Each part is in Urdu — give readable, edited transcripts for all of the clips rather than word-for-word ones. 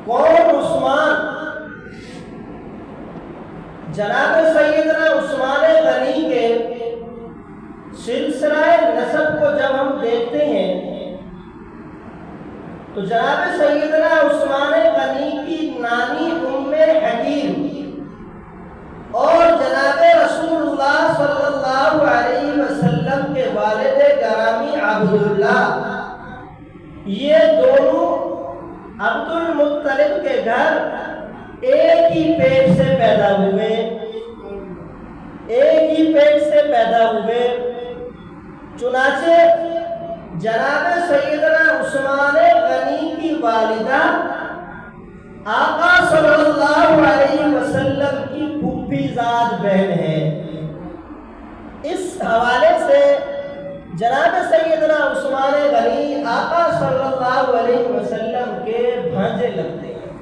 کون؟ عثمان۔ جناب سیدنا عثمان غنی کے سلسلہ نسب کو جب ہم دیکھتے ہیں تو جناب سیدنا عثمان غنی کی نانی ام حکیم اور جناب رسول اللہ صلی اللہ علیہ وسلم کے والد گرامی عبداللہ، یہ دونوں عبد المطلب کے گھر ایک ہی پیٹ سے پیدا ہوئے، ایک ہی پیٹ سے پیدا ہوئے۔ چنانچہ جناب سیدنا عثمان غنی کی والدہ آقا صلی اللہ علیہ وسلم کی پھوپھی زاد بہن ہے۔ اس حوالے سے جناب سیدنا عثمان غنی آقا صلی اللہ علیہ وسلم کے بھانجے لگتے ہیں،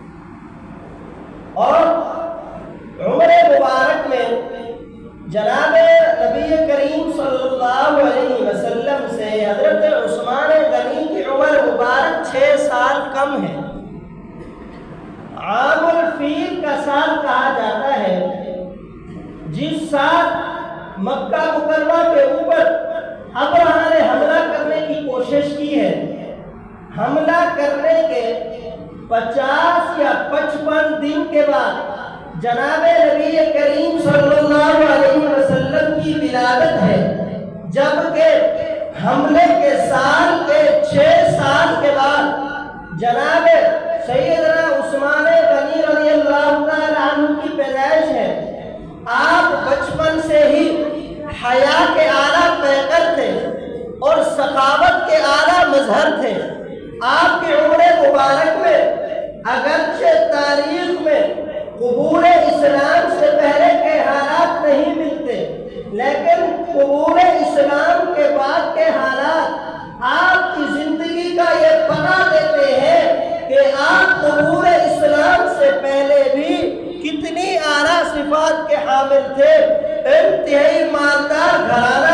اور عمر مبارک میں جناب نبی کریم صلی اللہ علیہ وسلم سے حضرت عثمان غنی کی عمر مبارک 6 سال کم ہے۔ عام الفیل کا سال کہا جاتا ہے، جس سال مکہ مکرمہ کے اوپر ابرہہ نے حملہ کرنے کی کوشش کی ہے۔ حملہ کرنے کے 50 یا 55 دن کے بعد جناب نبی کریم صلی اللہ علیہ وسلم کی ولادت ہے، جبکہ حملے کے سال کے 6 سال کے بعد جناب سیدنا عثمان غنی رضی اللہ تعالیٰ عنہ کی پیدائش ہے۔ آپ بچپن سے ہی حیا کے اعلیٰ پیکر تھے اور سخاوت کے اعلیٰ مظہر تھے۔ آپ کی عمر مبارک میں اگرچہ تاریخ میں قبول اسلام سے پہلے کے حالات نہیں ملتے، لیکن قبول اسلام کے بعد کے حالات آپ کی زندگی کا یہ پتہ دیتے ہیں کہ آپ قبول اسلام سے پہلے بھی کتنی اعلیٰ صفات کے حامل تھے۔ انتہائی مالدار گھرانہ